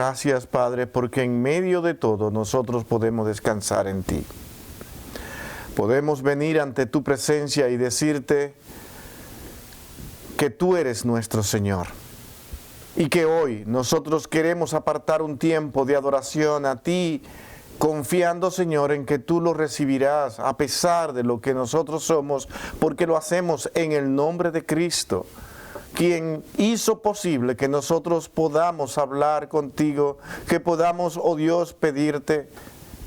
Gracias, Padre, porque en medio de todo nosotros podemos descansar en ti. Podemos venir ante tu presencia y decirte que tú eres nuestro Señor. Y que hoy nosotros queremos apartar un tiempo de adoración a ti, confiando, Señor, en que tú lo recibirás a pesar de lo que nosotros somos, porque lo hacemos en el nombre de Cristo, quien hizo posible que nosotros podamos hablar contigo, que podamos, oh Dios, pedirte.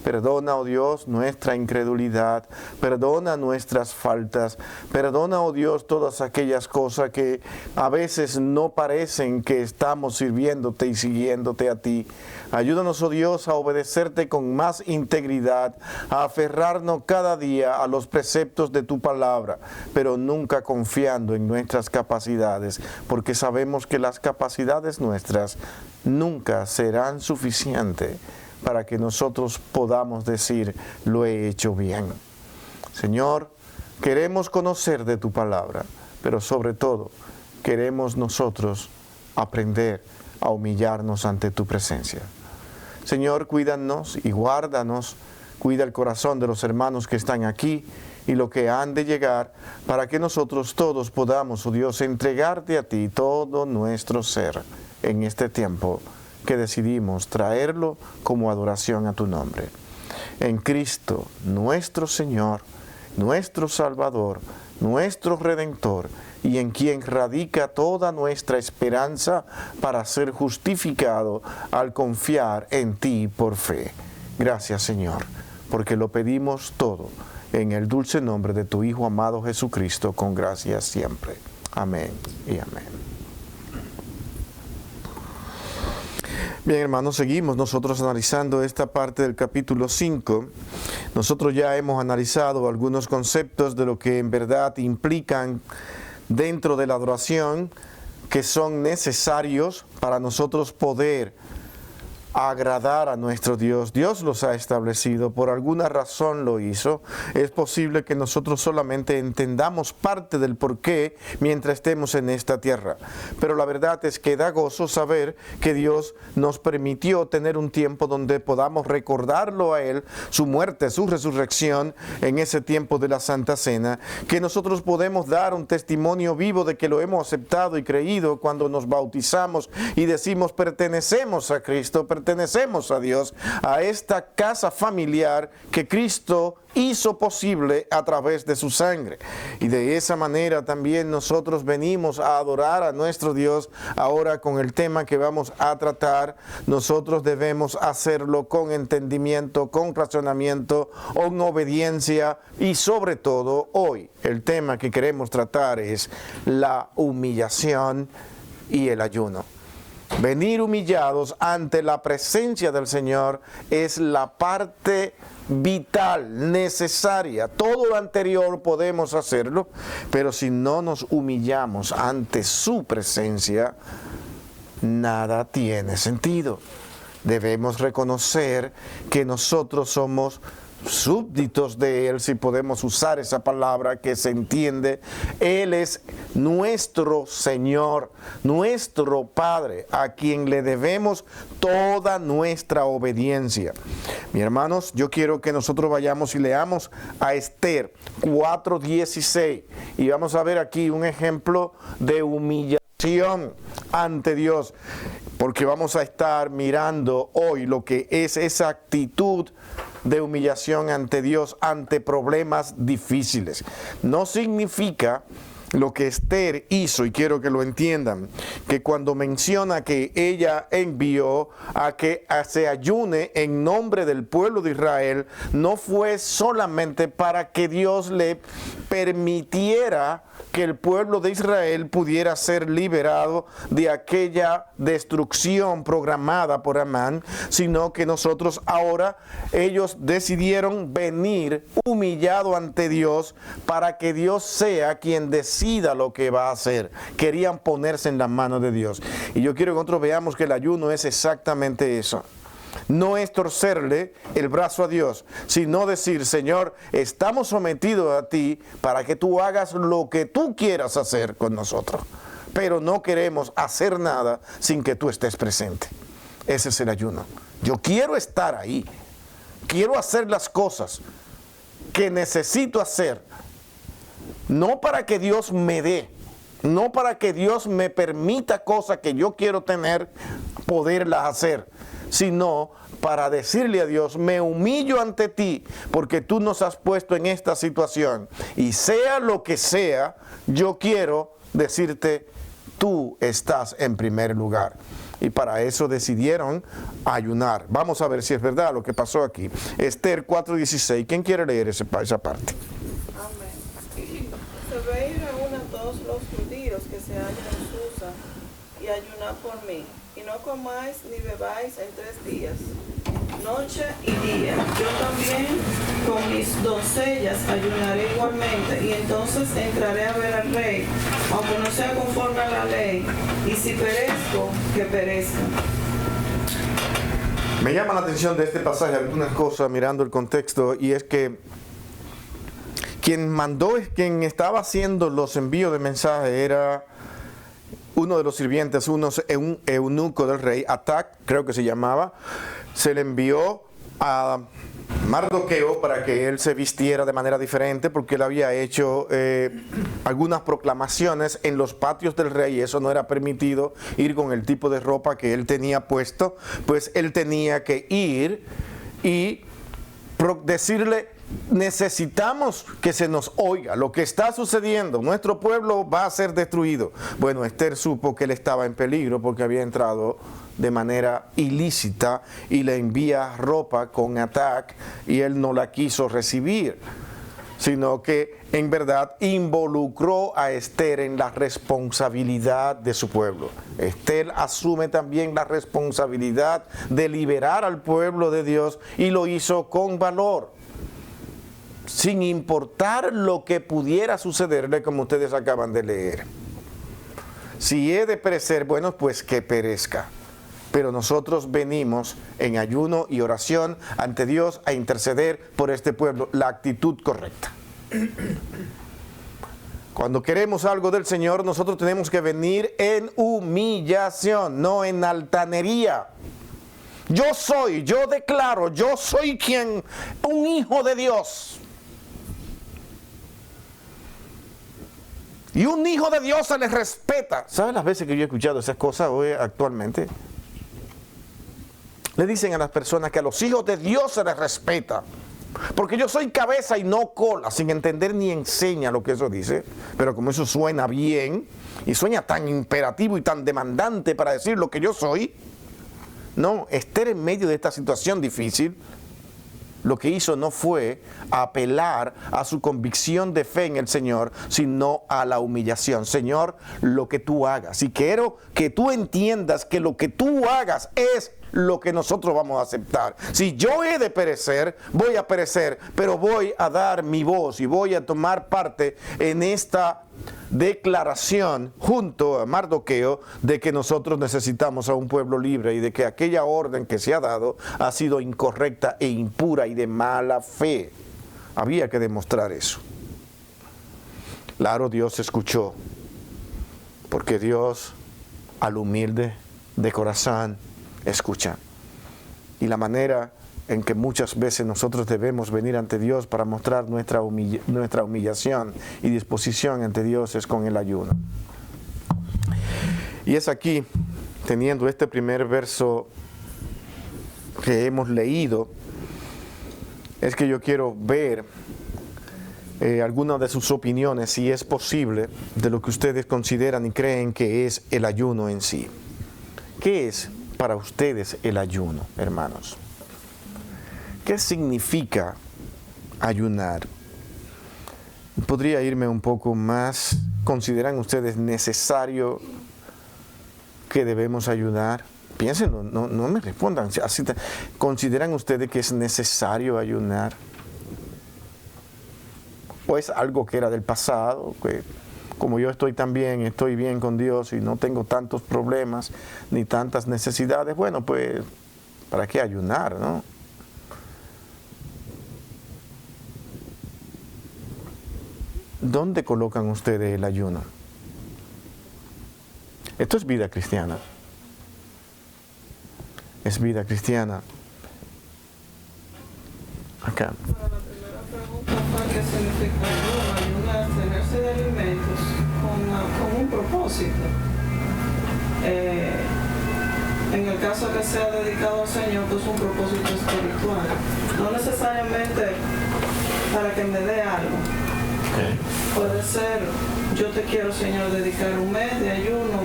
Perdona, oh Dios, nuestra incredulidad, perdona nuestras faltas, perdona, oh Dios, todas aquellas cosas que a veces no parecen que estamos sirviéndote y siguiéndote a ti. Ayúdanos, oh Dios, a obedecerte con más integridad, a aferrarnos cada día a los preceptos de tu palabra, pero nunca confiando en nuestras capacidades, porque sabemos que las capacidades nuestras nunca serán suficientes para que nosotros podamos decir, lo he hecho bien. Señor, queremos conocer de tu palabra, pero sobre todo, queremos nosotros aprender a humillarnos ante tu presencia. Señor, cuídanos y guárdanos, cuida el corazón de los hermanos que están aquí y lo que han de llegar, para que nosotros todos podamos, oh Dios, entregarte a ti todo nuestro ser en este tiempo que decidimos traerlo como adoración a tu nombre. En Cristo, nuestro Señor, nuestro Salvador, nuestro Redentor, y en quien radica toda nuestra esperanza para ser justificado al confiar en ti por fe. Gracias, Señor, porque lo pedimos todo en el dulce nombre de tu Hijo amado Jesucristo, con gracia siempre. Amén y amén. Bien, hermanos, seguimos nosotros analizando esta parte del capítulo 5. Nosotros ya hemos analizado algunos conceptos de lo que en verdad implican dentro de la adoración, que son necesarios para nosotros poder agradar a nuestro Dios. Dios los ha establecido, por alguna razón lo hizo. Es posible que nosotros solamente entendamos parte del porqué mientras estemos en esta tierra, pero la verdad es que da gozo saber que Dios nos permitió tener un tiempo donde podamos recordarlo a Él, su muerte, su resurrección, en ese tiempo de la Santa Cena, que nosotros podemos dar un testimonio vivo de que lo hemos aceptado y creído cuando nos bautizamos y decimos pertenecemos a Cristo, pertenecemos a Dios, a esta casa familiar que Cristo hizo posible a través de su sangre. Y de esa manera también nosotros venimos a adorar a nuestro Dios. Ahora, con el tema que vamos a tratar, nosotros debemos hacerlo con entendimiento, con razonamiento, con obediencia, y sobre todo hoy el tema que queremos tratar es la humillación y el ayuno. Venir humillados ante la presencia del Señor es la parte vital, necesaria. Todo lo anterior podemos hacerlo, pero si no nos humillamos ante su presencia, nada tiene sentido. Debemos reconocer que nosotros somos súbditos de Él, si podemos usar esa palabra que se entiende. Él es nuestro Señor, nuestro Padre, a quien le debemos toda nuestra obediencia. Mis hermanos, yo quiero que nosotros vayamos y leamos a Esther 4:16, y vamos a ver aquí un ejemplo de humillación ante Dios, porque vamos a estar mirando hoy lo que es esa actitud de humillación ante Dios, ante problemas difíciles. No significa lo que Esther hizo, y quiero que lo entiendan, que cuando menciona que ella envió a que se ayune en nombre del pueblo de Israel, no fue solamente para que Dios le permitiera que el pueblo de Israel pudiera ser liberado de aquella destrucción programada por Amán, sino que nosotros ahora, ellos decidieron venir humillado ante Dios para que Dios sea quien decida lo que va a hacer. Querían ponerse en las manos de Dios. Y yo quiero que nosotros veamos que el ayuno es exactamente eso. No es torcerle el brazo a Dios, sino decir: Señor, estamos sometidos a ti para que tú hagas lo que tú quieras hacer con nosotros, pero no queremos hacer nada sin que tú estés presente. Ese es el ayuno. Yo quiero estar ahí. Quiero hacer las cosas que necesito hacer. No para que Dios me dé. No para que Dios me permita cosas que yo quiero tener, poderlas hacer. Sino para decirle a Dios, me humillo ante ti porque tú nos has puesto en esta situación. Y sea lo que sea, yo quiero decirte, tú estás en primer lugar. Y para eso decidieron ayunar. Vamos a ver si es verdad lo que pasó aquí. Esther 4:16. ¿Quién quiere leer esa parte? Amén. Se ve y reúnan todos los judíos que se hallan en Susa y ayunad por mí. Y no comáis ni bebáis en 3 días, noche y día. Yo también con mis doncellas ayunaré igualmente, y entonces entraré a ver al rey, aunque no sea conforme a la ley, y si perezco, que perezca. Me llama la atención de este pasaje algunas cosas mirando el contexto, y es que quien estaba haciendo los envíos de mensaje era uno de los sirvientes, un eunuco del rey, Atac, creo que se llamaba. Se le envió a Mardoqueo para que él se vistiera de manera diferente, porque él había hecho algunas proclamaciones en los patios del rey, y eso no era permitido, ir con el tipo de ropa que él tenía puesto. Pues él tenía que ir y decirle, necesitamos que se nos oiga lo que está sucediendo, nuestro pueblo va a ser destruido. Bueno, Esther supo que él estaba en peligro porque había entrado de manera ilícita y le envía ropa con Atac, y él no la quiso recibir, sino que en verdad involucró a Esther en la responsabilidad de su pueblo. Esther asume también la responsabilidad de liberar al pueblo de Dios, y lo hizo con valor, sin importar lo que pudiera sucederle, como ustedes acaban de leer. Si he de perecer, bueno, pues que perezca. Pero nosotros venimos en ayuno y oración ante Dios a interceder por este pueblo, la actitud correcta. Cuando queremos algo del Señor, nosotros tenemos que venir en humillación, no en altanería. Yo declaro, yo soy un hijo de Dios. Y un hijo de Dios se les respeta. ¿Saben las veces que yo he escuchado esas cosas hoy actualmente? Le dicen a las personas que a los hijos de Dios se les respeta, porque yo soy cabeza y no cola, sin entender ni enseña lo que eso dice. Pero como eso suena bien y suena tan imperativo y tan demandante para decir lo que yo soy, no, Esther, en medio de esta situación difícil, lo que hizo no fue apelar a su convicción de fe en el Señor, sino a la humillación. Señor, lo que tú hagas. Y quiero que tú entiendas que lo que tú hagas es lo que nosotros vamos a aceptar. Si yo he de perecer, voy a perecer, pero voy a dar mi voz y voy a tomar parte en esta declaración junto a Mardoqueo de que nosotros necesitamos a un pueblo libre, y de que aquella orden que se ha dado ha sido incorrecta e impura y de mala fe. Había que demostrar eso. Claro, Dios escuchó, porque Dios al humilde de corazón escucha. Y la manera en que muchas veces nosotros debemos venir ante Dios para mostrar nuestra humillación y disposición ante Dios es con el ayuno. Y es aquí, teniendo este primer verso que hemos leído, es que yo quiero ver algunas de sus opiniones, si es posible, de lo que ustedes consideran y creen que es el ayuno en sí. ¿Qué es para ustedes el ayuno, hermanos? ¿Qué significa ayunar? Podría irme un poco más. ¿Consideran ustedes necesario que debemos ayunar? Piénsenlo, no me respondan. ¿Consideran ustedes que es necesario ayunar? ¿O es algo que era del pasado? Que como yo estoy bien con Dios y no tengo tantos problemas ni tantas necesidades, bueno, pues, ¿para qué ayunar, no? ¿Dónde colocan ustedes el ayuno? Esto es vida cristiana. es vida cristiana. Acá. Para la primera pregunta, ¿qué significa ayunar? Abstenerse de alimentos con un propósito. En el caso que sea dedicado al Señor, pues un propósito espiritual. No necesariamente para que me dé algo. Okay. Puede ser, yo te quiero, Señor, dedicar un mes de ayuno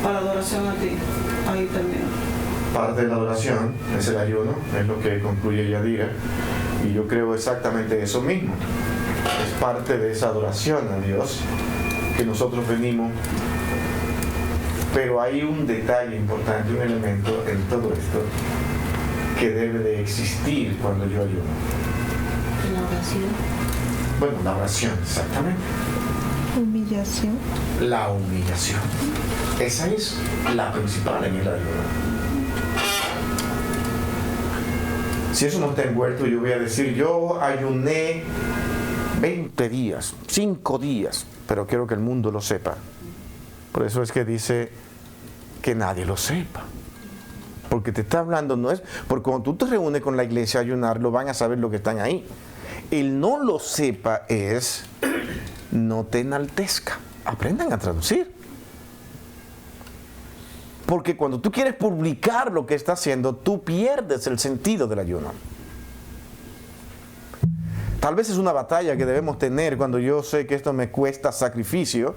para adoración a ti. Ahí también. Parte de la adoración es el ayuno, es lo que concluye Yadira, y yo creo exactamente eso mismo. Es parte de esa adoración a Dios que nosotros venimos. Pero hay un detalle importante, un elemento en todo esto que debe de existir cuando yo ayuno. La oración. Bueno, la oración, exactamente. Humillación. La humillación. Esa es la principal en el ayuno. Si eso no está envuelto, yo voy a decir, yo ayuné 20 días, 5 días, pero quiero que el mundo lo sepa. Por eso es que dice que nadie lo sepa. Porque te está hablando, no es, porque cuando tú te reúnes con la iglesia a ayunar, lo van a saber lo que están ahí. El no lo sepa es, no te enaltezca. Aprendan a traducir. Porque cuando tú quieres publicar lo que está haciendo, tú pierdes el sentido del ayuno. Tal vez es una batalla que debemos tener cuando yo sé que esto me cuesta sacrificio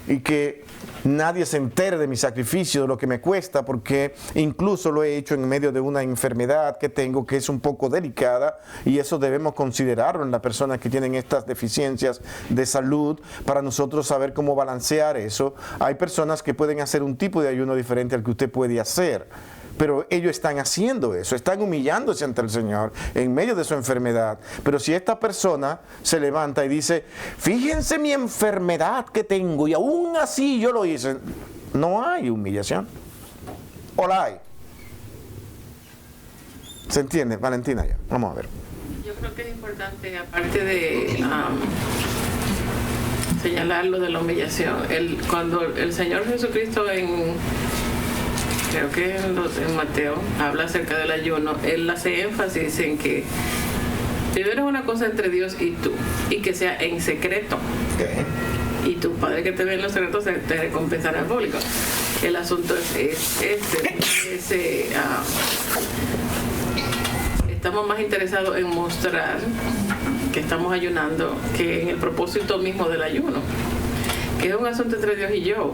y que nadie se entere de mi sacrificio, de lo que me cuesta, porque incluso lo he hecho en medio de una enfermedad que tengo que es un poco delicada, y eso debemos considerarlo en las personas que tienen estas deficiencias de salud para nosotros saber cómo balancear eso. Hay personas que pueden hacer un tipo de ayuno diferente al que usted puede hacer, pero ellos están haciendo eso, están humillándose ante el Señor en medio de su enfermedad. Pero si esta persona se levanta y dice, fíjense mi enfermedad que tengo y aún así yo lo hice, no hay humillación. ¿O la hay? ¿Se entiende, Valentina? Ya, vamos a ver. Yo creo que es importante, aparte de señalar lo de la humillación, cuando el Señor Jesucristo creo que en Mateo habla acerca del ayuno, él hace énfasis en que primero es una cosa entre Dios y tú, y que sea en secreto. Okay. Y tu Padre que te ve en los secretos te recompensará en público. El asunto es estamos más interesados en mostrar que estamos ayunando que en el propósito mismo del ayuno, que es un asunto entre Dios y yo,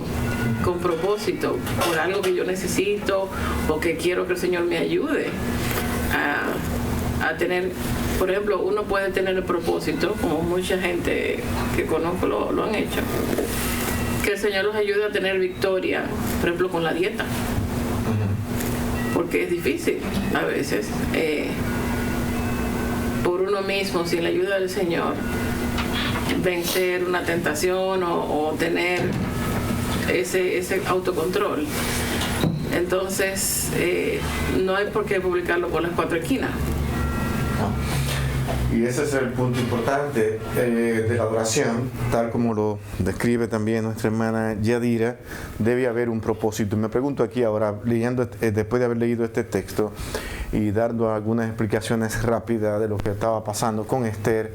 con propósito, por algo que yo necesito o que quiero que el Señor me ayude a tener. Por ejemplo, uno puede tener el propósito, como mucha gente que conozco lo han hecho, que el Señor los ayude a tener victoria, por ejemplo, con la dieta, porque es difícil a veces por uno mismo, sin la ayuda del Señor, vencer una tentación o tener ese autocontrol. Entonces no hay por qué publicarlo por las 4 esquinas. Y ese es el punto importante de la adoración, tal como lo describe también nuestra hermana Yadira. Debe haber un propósito. Y me pregunto aquí ahora, leyendo después de haber leído este texto y dando algunas explicaciones rápidas de lo que estaba pasando con Esther,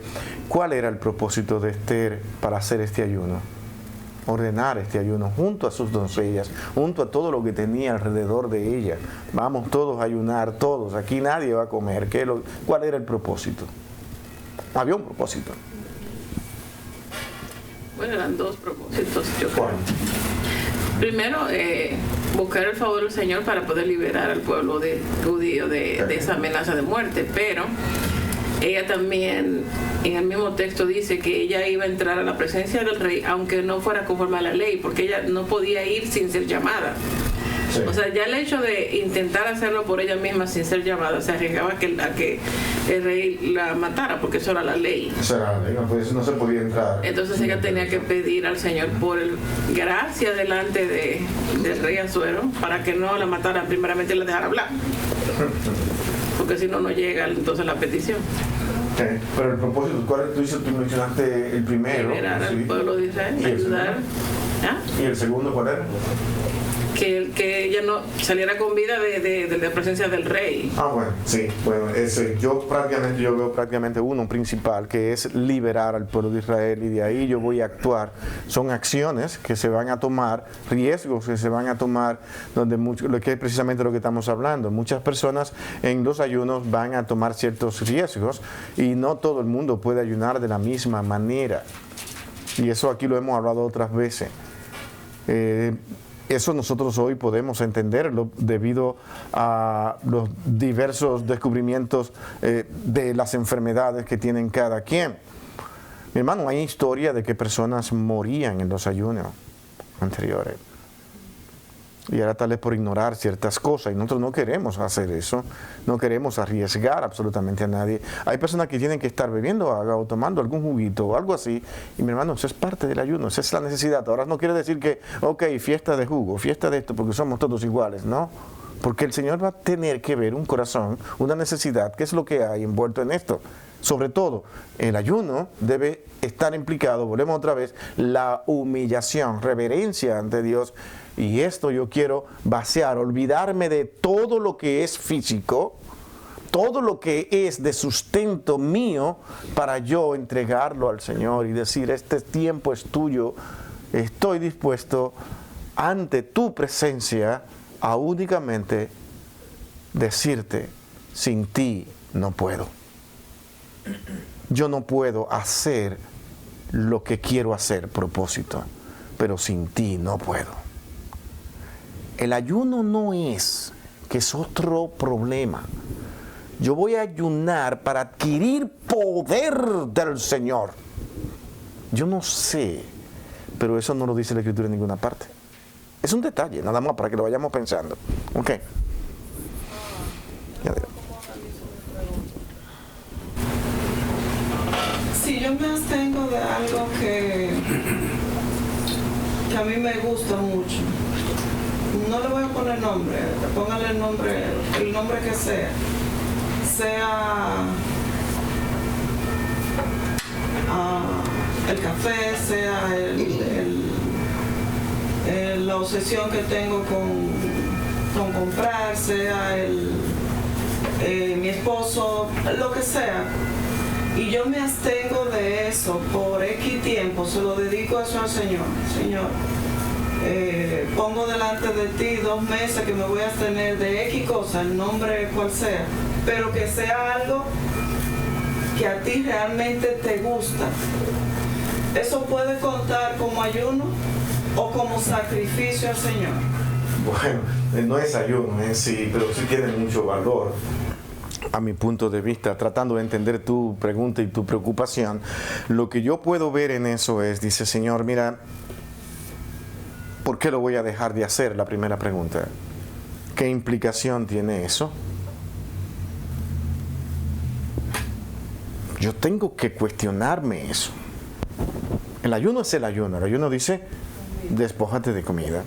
¿cuál era el propósito de Esther para hacer este ayuno? Ordenar este ayuno junto a sus doncellas, junto a todo lo que tenía alrededor de ella. Vamos todos a ayunar, todos. Aquí nadie va a comer. ¿Cuál era el propósito? Había un propósito. Bueno, eran 2 propósitos, yo creo. ¿Cuál? Primero, buscar el favor del Señor para poder liberar al pueblo judío de esa amenaza de muerte, pero ella también en el mismo texto dice que ella iba a entrar a la presencia del rey aunque no fuera conforme a la ley, porque ella no podía ir sin ser llamada. Sí. O sea, ya el hecho de intentar hacerlo por ella misma sin ser llamada, se arriesgaba a que el rey la matara, porque eso era la ley. Eso era la ley, pues no se podía entrar. Entonces ella tenía que pedir al Señor por gracia delante del rey Asuero para que no la matara primeramente y la dejara hablar. Porque si no, no llega entonces la petición. Okay. Pero el propósito, ¿cuál tú mencionaste el primero? Liberar al pueblo de Israel, ayudar ¿Ah? ¿Y el segundo cuál era? Que ella no saliera con vida de la presencia del rey. Bueno, sí, bueno, ese, yo veo prácticamente uno principal, que es liberar al pueblo de Israel, y de ahí yo voy a actuar. Son acciones que se van a tomar, riesgos que se van a tomar, donde lo que es precisamente lo que estamos hablando. Muchas personas en los ayunos van a tomar ciertos riesgos, y no todo el mundo puede ayunar de la misma manera. Y eso aquí lo hemos hablado otras veces. Eso nosotros hoy podemos entenderlo debido a los diversos descubrimientos de las enfermedades que tienen cada quien. Mi hermano, hay historia de que personas morían en los ayunos anteriores. Y era tal vez por ignorar ciertas cosas. Y nosotros no queremos hacer eso. No queremos arriesgar absolutamente a nadie. Hay personas que tienen que estar bebiendo agua o tomando algún juguito o algo así. Y mi hermano, eso es parte del ayuno. Esa es la necesidad. Ahora no quiere decir que, ok, fiesta de jugo, fiesta de esto, porque somos todos iguales, ¿no? Porque el Señor va a tener que ver un corazón, una necesidad. ¿Qué es lo que hay envuelto en esto? Sobre todo, el ayuno debe estar implicado, volvemos otra vez, la humillación, reverencia ante Dios. Y esto yo quiero vaciar, olvidarme de todo lo que es físico, todo lo que es de sustento mío, para yo entregarlo al Señor y decir, este tiempo es tuyo, estoy dispuesto ante tu presencia a únicamente decirte, sin ti no puedo. Yo no puedo hacer lo que quiero hacer, propósito, pero sin ti no puedo. El ayuno no es, que es otro problema. Yo voy a ayunar para adquirir poder del Señor. Yo no sé, pero eso no lo dice la Escritura en ninguna parte. Es un detalle, nada más para que lo vayamos pensando. Ok. Si yo me abstengo de algo que a mí me gusta mucho, no le voy a poner nombre, póngale el nombre que sea el café, sea la obsesión que tengo con comprar, sea mi esposo, lo que sea, y yo me abstengo de eso por X tiempo, se lo dedico eso al Señor. Señor, pongo delante de ti 2 meses que me voy a abstener de X cosa, el nombre cual sea, pero que sea algo que a ti realmente te gusta. ¿Eso puede contar como ayuno o como sacrificio al Señor? Bueno, no es ayuno en sí, pero sí tiene mucho valor. A mi punto de vista, tratando de entender tu pregunta y tu preocupación, lo que yo puedo ver en eso es, dice, Señor, mira, ¿por qué lo voy a dejar de hacer? La primera pregunta. ¿Qué implicación tiene eso? Yo tengo que cuestionarme eso. El ayuno es el ayuno. El ayuno dice, despójate de comida,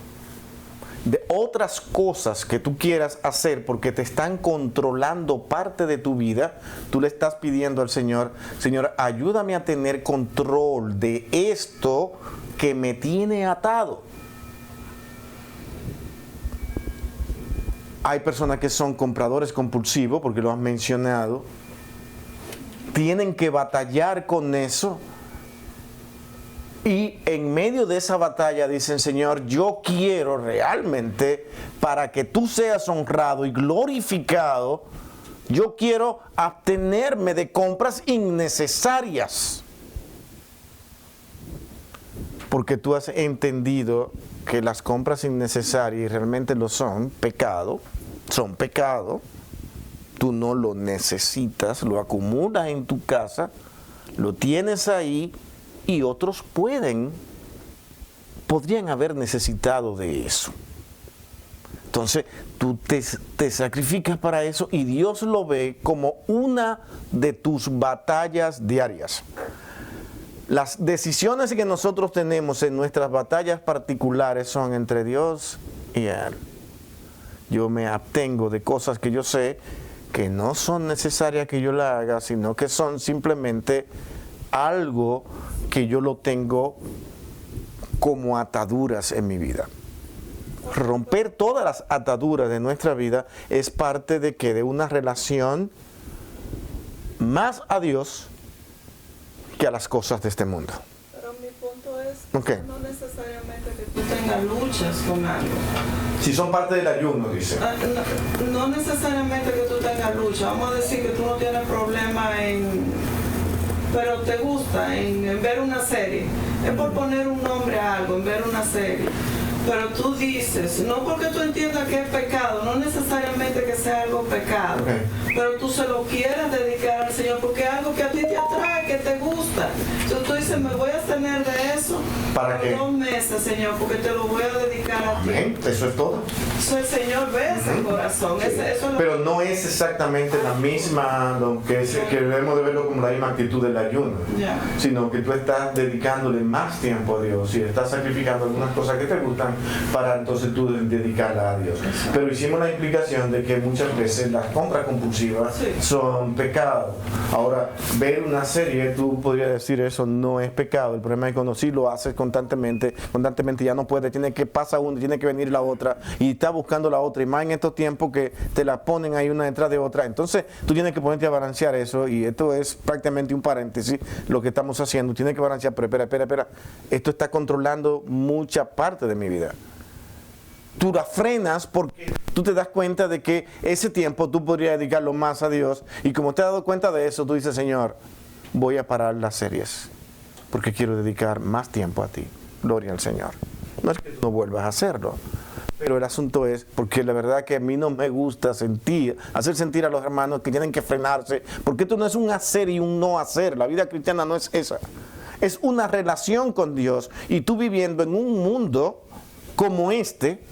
de otras cosas que tú quieras hacer porque te están controlando parte de tu vida. Tú le estás pidiendo al Señor, Señor, ayúdame a tener control de esto que me tiene atado. Hay personas que son compradores compulsivos, porque lo has mencionado, tienen que batallar con eso. Y en medio de esa batalla dicen, Señor, yo quiero realmente, para que tú seas honrado y glorificado, yo quiero abstenerme de compras innecesarias. Porque tú has entendido que las compras innecesarias, y realmente lo son pecado, tú no lo necesitas, lo acumulas en tu casa, lo tienes ahí, y otros podrían haber necesitado de eso. Entonces, tú te sacrificas para eso y Dios lo ve como una de tus batallas diarias. Las decisiones que nosotros tenemos en nuestras batallas particulares son entre Dios y Él. Yo me abstengo de cosas que yo sé que no son necesarias que yo la haga, sino que son simplemente algo que yo lo tengo como ataduras en mi vida. Romper todas las ataduras de nuestra vida es parte de que de una relación más a Dios que a las cosas de este mundo. Pero mi punto es Ok. no necesariamente que tú tengas luchas con algo. Si son parte del ayuno, dice. No necesariamente que tú tengas lucha. Vamos a decir que tú no tienes problema pero te gusta en ver una serie. Es por poner un nombre a algo, en ver una serie. Pero tú dices, no porque tú entiendas que es pecado, no necesariamente que sea algo pecado, pero tú se lo quieres dedicar al Señor porque es algo que a ti te atrae, que te gusta. Entonces tú dices, me voy a tener de eso ¿Para qué? 2 meses, Señor, porque te lo voy a dedicar a ti. Amén. Eso es todo. Eso el Señor ve ese corazón. Sí. Eso es lo Pero no es exactamente la misma, que debemos de verlo como la misma actitud del ayuno, Ya. sino que tú estás dedicándole más tiempo a Dios y estás sacrificando algunas cosas que te gustan para entonces tú dedicarla a Dios. Pero hicimos la implicación de que muchas veces las compras compulsivas Sí. son pecado. Ahora, ver una serie, tú podrías decir eso no es pecado. El problema es cuando sí lo haces constantemente ya no puede, tiene que pasar uno, tiene que venir la otra y está buscando la otra, y más en estos tiempos que te la ponen ahí una detrás de otra. Entonces tú tienes que ponerte a balancear eso, y esto es prácticamente un paréntesis lo que estamos haciendo. Tienes que balancear, pero espera, esto está controlando mucha parte de mi vida. Tú la frenas porque tú te das cuenta de que ese tiempo tú podrías dedicarlo más a Dios, y como te has dado cuenta de eso, tú dices, Señor, voy a parar las series porque quiero dedicar más tiempo a ti. Gloria al Señor. No es que tú no vuelvas a hacerlo, pero el asunto es, porque la verdad que a mí no me gusta hacer sentir a los hermanos que tienen que frenarse, porque esto no es un hacer y un no hacer. La vida cristiana no es esa. Es una relación con Dios, y tú viviendo en un mundo como este,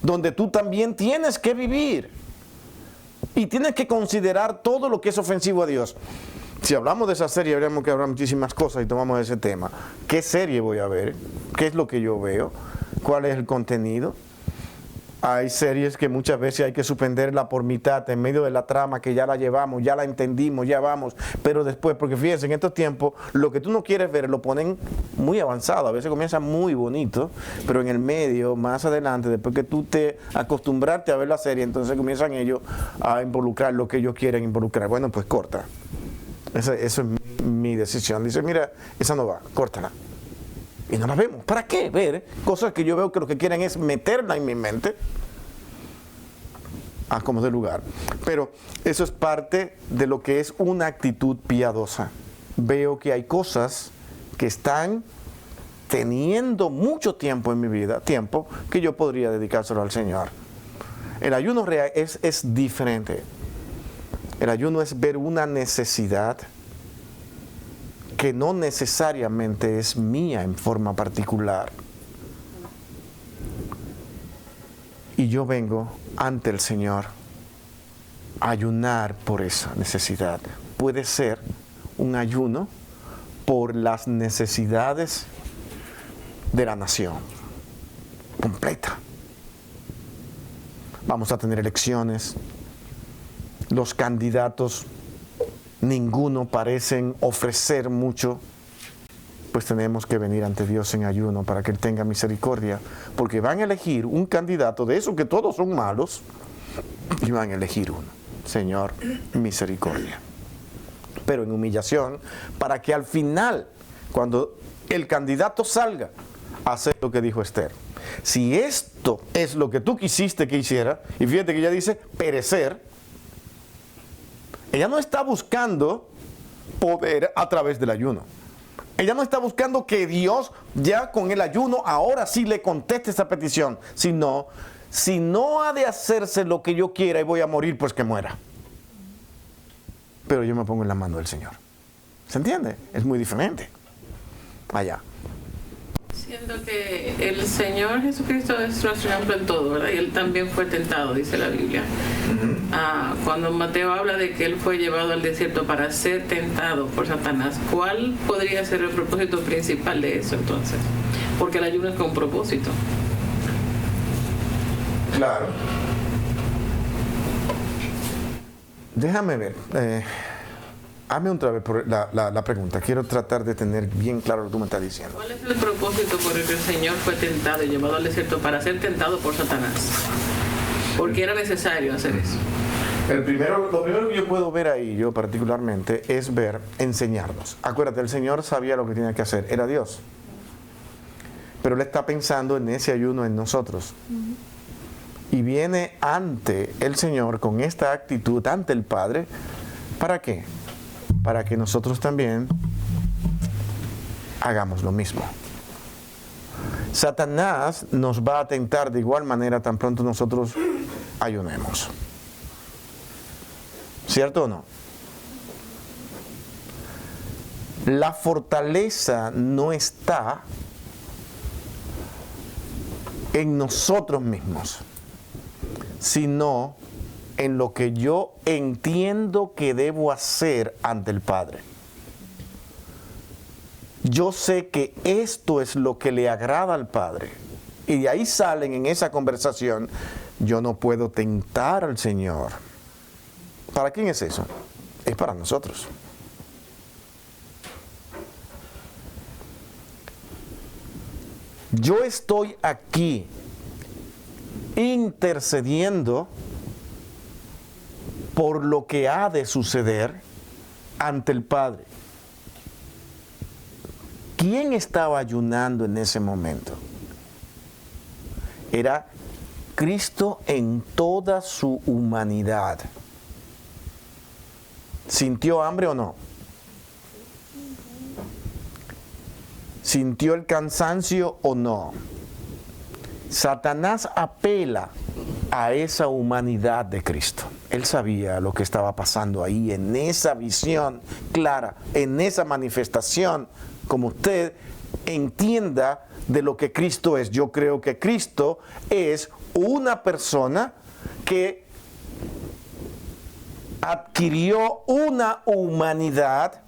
donde tú también tienes que vivir y tienes que considerar todo lo que es ofensivo a Dios. Si hablamos de esa serie, habríamos que hablar muchísimas cosas y tomamos ese tema. ¿Qué serie voy a ver? ¿Qué es lo que yo veo? ¿Cuál es el contenido? Hay series que muchas veces hay que suspenderla por mitad, en medio de la trama, que ya la llevamos, ya la entendimos, ya vamos, pero después, porque fíjense, en estos tiempos, lo que tú no quieres ver lo ponen muy avanzado. A veces comienza muy bonito, pero en el medio, más adelante, después que tú te acostumbraste a ver la serie, entonces comienzan ellos a involucrar lo que ellos quieren involucrar. Bueno, pues corta. Eso es mi decisión. Dice, mira, esa no va, córtala. Y no la vemos. ¿Para qué ver cosas que yo veo que lo que quieren es meterla en mi mente a como de lugar? Pero eso es parte de lo que es una actitud piadosa. Veo que hay cosas que están teniendo mucho tiempo en mi vida, tiempo que yo podría dedicárselo al Señor. El ayuno real es diferente. El ayuno es ver una necesidad que no necesariamente es mía en forma particular. Y yo vengo ante el Señor a ayunar por esa necesidad. Puede ser un ayuno por las necesidades de la nación completa. Vamos a tener elecciones. Los candidatos, ninguno parecen ofrecer mucho, pues tenemos que venir ante Dios en ayuno para que Él tenga misericordia, porque van a elegir un candidato de esos que todos son malos, y van a elegir uno. Señor, misericordia. Pero en humillación, para que al final, cuando el candidato salga, hacer lo que dijo Esther. Si esto es lo que tú quisiste que hiciera, y fíjate que ella dice perecer, ella no está buscando poder a través del ayuno. Ella no está buscando que Dios ya con el ayuno ahora sí le conteste esa petición, sino, si no ha de hacerse lo que yo quiera y voy a morir, pues que muera. Pero yo me pongo en la mano del Señor. ¿Se entiende? Es muy diferente. Allá. Siento que el Señor Jesucristo es nuestro ejemplo en todo, ¿verdad? Y Él también fue tentado, dice la Biblia. Cuando Mateo habla de que Él fue llevado al desierto para ser tentado por Satanás, ¿cuál podría ser el propósito principal de eso entonces? Porque el ayuno es con propósito. Claro. Déjame ver. Hazme otra vez la pregunta. Quiero tratar de tener bien claro lo que tú me estás diciendo. ¿Cuál es el propósito por el que el Señor fue tentado y llevado al desierto para ser tentado por Satanás? Porque era necesario hacer eso. Lo primero que yo puedo ver ahí, yo particularmente, es enseñarnos. Acuérdate, el Señor sabía lo que tenía que hacer, era Dios. Pero Él está pensando en ese ayuno en nosotros. Y viene ante el Señor con esta actitud, ante el Padre. ¿Para qué? Para que nosotros también hagamos lo mismo. Satanás nos va a tentar de igual manera tan pronto nosotros ayunemos. ¿Cierto o no? La fortaleza no está en nosotros mismos, sino en lo que yo entiendo que debo hacer ante el Padre. Yo sé que esto es lo que le agrada al Padre. Y de ahí salen en esa conversación, yo no puedo tentar al Señor. ¿Para quién es eso? Es para nosotros. Yo estoy aquí intercediendo por lo que ha de suceder ante el Padre. ¿Quién estaba ayunando en ese momento? Era Cristo en toda su humanidad. ¿Sintió hambre o no? ¿Sintió el cansancio o no? Satanás apela a esa humanidad de Cristo. Él sabía lo que estaba pasando ahí, en esa visión clara, en esa manifestación, como usted entienda de lo que Cristo es. Yo creo que Cristo es una persona que adquirió una humanidad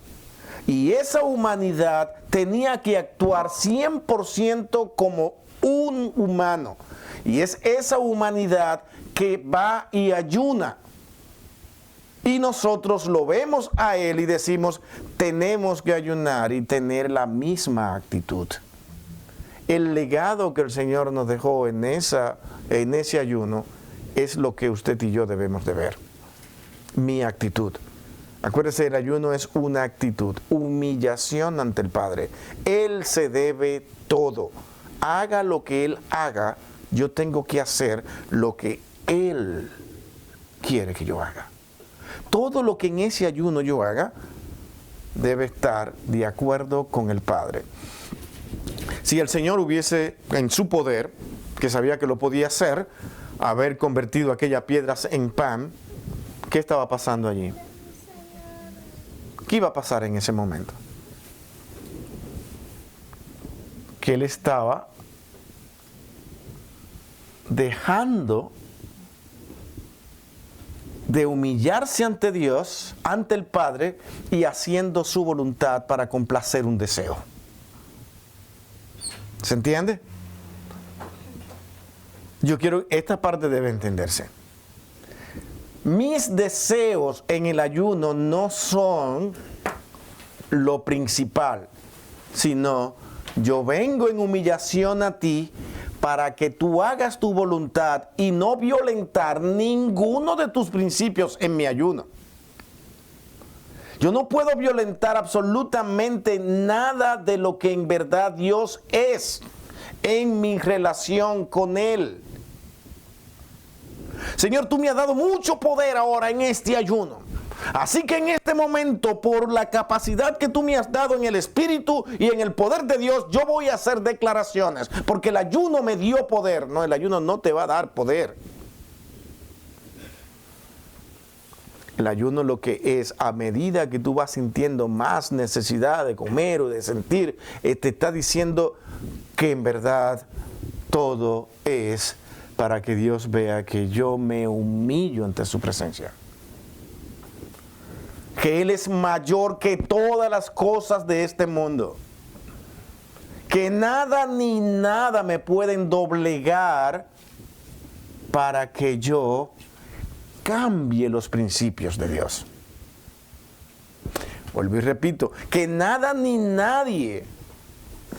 y esa humanidad tenía que actuar 100% como un humano. Y es esa humanidad que va y ayuna. Y nosotros lo vemos a Él y decimos, tenemos que ayunar y tener la misma actitud. El legado que el Señor nos dejó en ese ayuno es lo que usted y yo debemos de ver. Mi actitud. Acuérdese, el ayuno es una actitud, humillación ante el Padre. Él se debe todo. Haga lo que Él haga, yo tengo que hacer lo que Él quiere que yo haga. Todo lo que en ese ayuno yo haga debe estar de acuerdo con el Padre. Si el Señor hubiese en su poder, que sabía que lo podía hacer, haber convertido aquellas piedras en pan, ¿qué estaba pasando allí? ¿Qué iba a pasar en ese momento? Que Él estaba dejando de humillarse ante Dios, ante el Padre, y haciendo su voluntad para complacer un deseo. ¿Se entiende? Esta parte debe entenderse. Mis deseos en el ayuno no son lo principal, sino yo vengo en humillación a ti para que tú hagas tu voluntad y no violentar ninguno de tus principios en mi ayuno. Yo no puedo violentar absolutamente nada de lo que en verdad Dios es en mi relación con Él. Señor, tú me has dado mucho poder ahora en este ayuno. Así que en este momento, por la capacidad que tú me has dado en el Espíritu y en el poder de Dios, yo voy a hacer declaraciones. Porque el ayuno me dio poder. No, el ayuno no te va a dar poder. El ayuno lo que es, a medida que tú vas sintiendo más necesidad de comer o de sentir, te está diciendo que en verdad todo es para que Dios vea que yo me humillo ante su presencia. Que Él es mayor que todas las cosas de este mundo. Que nada ni nada me pueden doblegar para que yo cambie los principios de Dios. vuelvo y repito, que nada ni nadie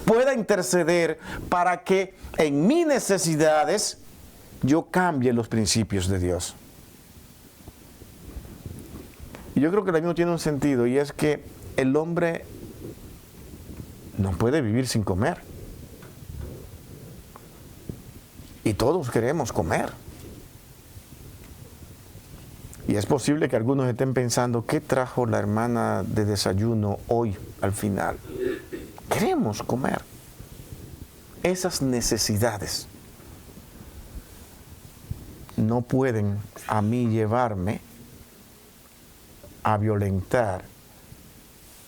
pueda interceder para que en mis necesidades yo cambie los principios de Dios. Y yo creo que el ayuno tiene un sentido, y es que el hombre no puede vivir sin comer. Y todos queremos comer. Y es posible que algunos estén pensando, ¿qué trajo la hermana de desayuno hoy al final? Queremos comer. Esas necesidades no pueden a mí llevarme a violentar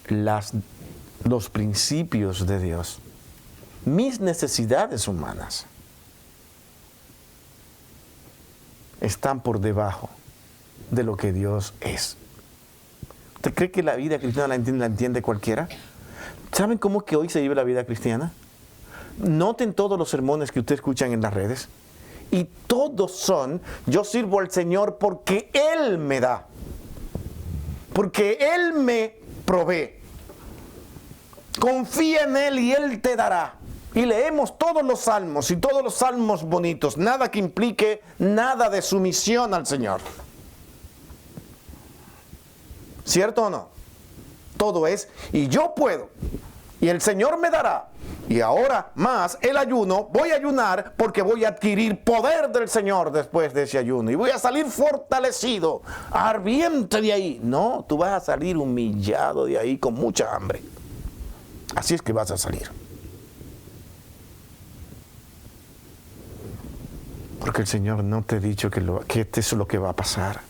los principios de Dios. Mis necesidades humanas están por debajo de lo que Dios es. ¿Usted cree que la vida cristiana la entiende cualquiera? ¿Saben cómo es que hoy se vive la vida cristiana? Noten todos los sermones que ustedes escuchan en las redes. Y todos son, yo sirvo al Señor porque Él me da. Porque Él me provee. Confía en Él y Él te dará. Y leemos todos los salmos y todos los salmos bonitos. Nada que implique nada de sumisión al Señor. ¿Cierto o no? Todo es, y yo puedo, y el Señor me dará. Y ahora más el ayuno, voy a ayunar porque voy a adquirir poder del Señor después de ese ayuno. Y voy a salir fortalecido, ardiente de ahí. No, tú vas a salir humillado de ahí con mucha hambre. Así es que vas a salir. Porque el Señor no te ha dicho que esto es lo que va a pasar.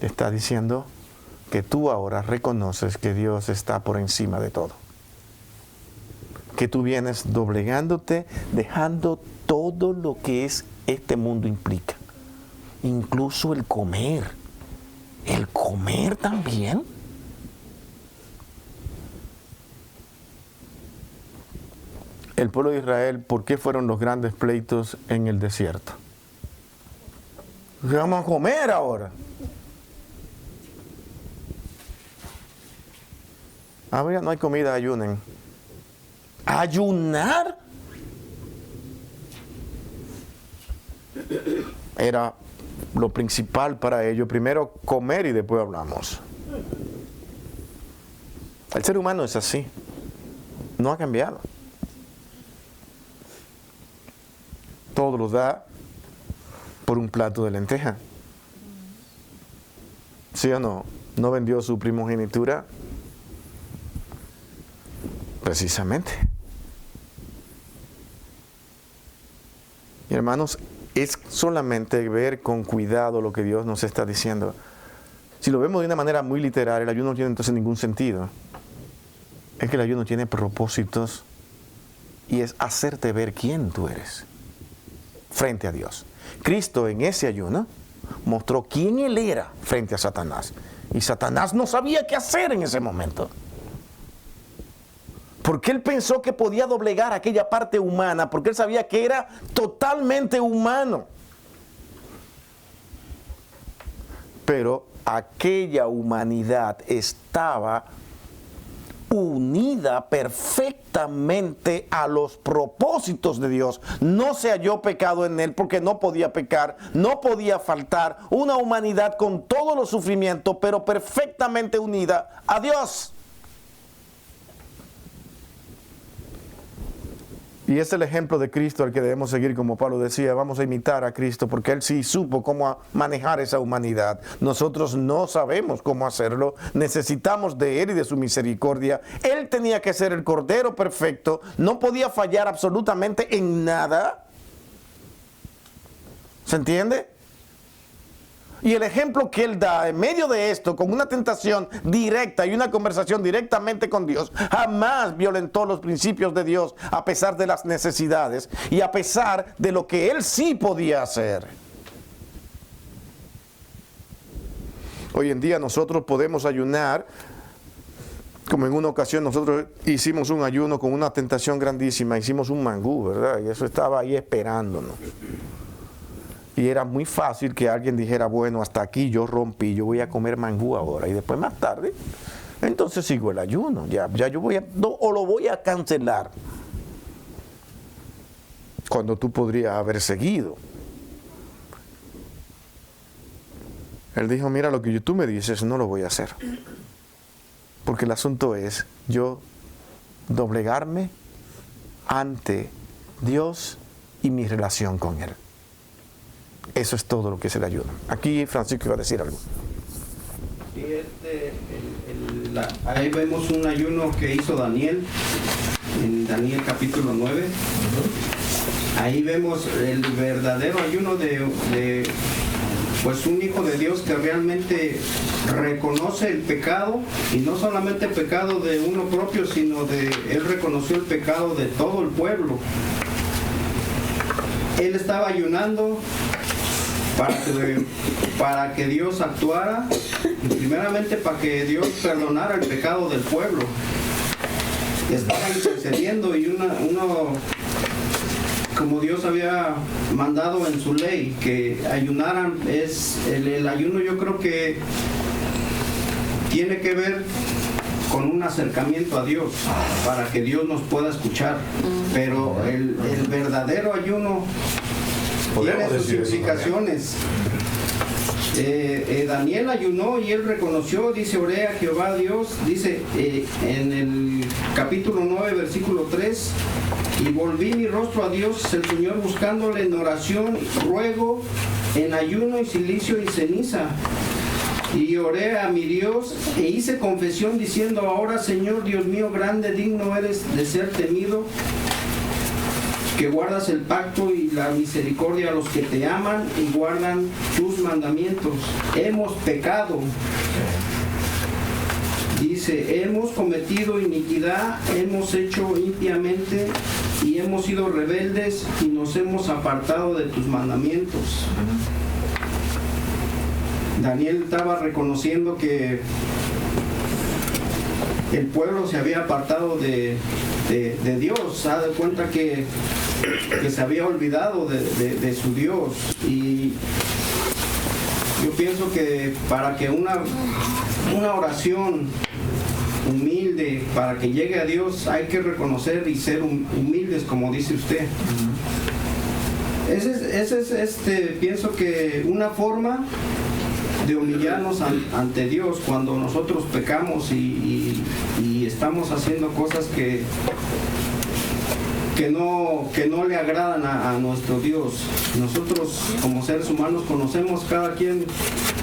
Te está diciendo que tú ahora reconoces que Dios está por encima de todo. Que tú vienes doblegándote, dejando todo lo que es este mundo implica. Incluso el comer. El comer también. El pueblo de Israel, ¿por qué fueron los grandes pleitos en el desierto? Vamos a comer ahora. Ahora no hay comida, ayunen. ¿Ayunar? Era lo principal para ellos. Primero comer y después hablamos. El ser humano es así. No ha cambiado. Todo lo da por un plato de lenteja. ¿Sí o no? ¿No vendió su primogenitura? Precisamente. Y hermanos, es solamente ver con cuidado lo que Dios nos está diciendo. Si lo vemos de una manera muy literal, el ayuno no tiene entonces ningún sentido. Es que el ayuno tiene propósitos y es hacerte ver quién tú eres frente a Dios. Cristo en ese ayuno mostró quién Él era frente a Satanás. Y Satanás no sabía qué hacer en ese momento. Porque él pensó que podía doblegar aquella parte humana, porque él sabía que era totalmente humano. Pero aquella humanidad estaba unida perfectamente a los propósitos de Dios. No se halló pecado en él porque no podía pecar, no podía faltar. Una humanidad con todos los sufrimientos, pero perfectamente unida a Dios. Y es el ejemplo de Cristo al que debemos seguir, como Pablo decía, vamos a imitar a Cristo porque Él sí supo cómo manejar esa humanidad. Nosotros no sabemos cómo hacerlo, necesitamos de Él y de su misericordia. Él tenía que ser el Cordero perfecto, no podía fallar absolutamente en nada. ¿Se entiende? Y el ejemplo que Él da en medio de esto, con una tentación directa y una conversación directamente con Dios, jamás violentó los principios de Dios a pesar de las necesidades y a pesar de lo que Él sí podía hacer. Hoy en día nosotros podemos ayunar, como en una ocasión nosotros hicimos un ayuno con una tentación grandísima, hicimos un mangú, ¿verdad? Y eso estaba ahí esperándonos. Y era muy fácil que alguien dijera, bueno, hasta aquí yo rompí, yo voy a comer mangú ahora. Y después más tarde, entonces sigo el ayuno. Ya yo o lo voy a cancelar. Cuando tú podrías haber seguido. Él dijo, mira, lo que tú me dices no lo voy a hacer. Porque el asunto es yo doblegarme ante Dios y mi relación con Él. Eso es todo lo que es el ayuno. Aquí Francisco iba a decir algo. Sí, ahí vemos un ayuno que hizo Daniel, en Daniel capítulo 9. Ahí vemos el verdadero ayuno de pues un hijo de Dios que realmente reconoce el pecado, y no solamente el pecado de uno propio, sino él reconoció el pecado de todo el pueblo. Él estaba ayunando para que Dios actuara, y primeramente para que Dios perdonara el pecado del pueblo. Estaba intercediendo, y uno como Dios había mandado en su ley que ayunaran, es el ayuno. Yo creo que tiene que ver con un acercamiento a Dios para que Dios nos pueda escuchar, pero el verdadero ayuno tiene sus implicaciones. Daniel ayunó y él reconoció, dice, oré a Jehová Dios, dice en el capítulo 9 versículo 3, y volví mi rostro a Dios el Señor, buscándole en oración, ruego, en ayuno y silicio y ceniza. Y oré a mi Dios e hice confesión diciendo, ahora Señor Dios mío, grande, digno eres de ser temido, que guardas el pacto y la misericordia a los que te aman y guardan tus mandamientos. Hemos pecado. Dice, hemos cometido iniquidad, hemos hecho impíamente y hemos sido rebeldes y nos hemos apartado de tus mandamientos. Daniel estaba reconociendo que el pueblo se había apartado de Dios, se da cuenta que se había olvidado de su Dios. Y yo pienso que para que una oración humilde, para que llegue a Dios, hay que reconocer y ser humildes, como dice usted. Ese es pienso que una forma de humillarnos ante Dios cuando nosotros pecamos y estamos haciendo cosas que no le agradan a nuestro Dios. Nosotros como seres humanos conocemos cada quien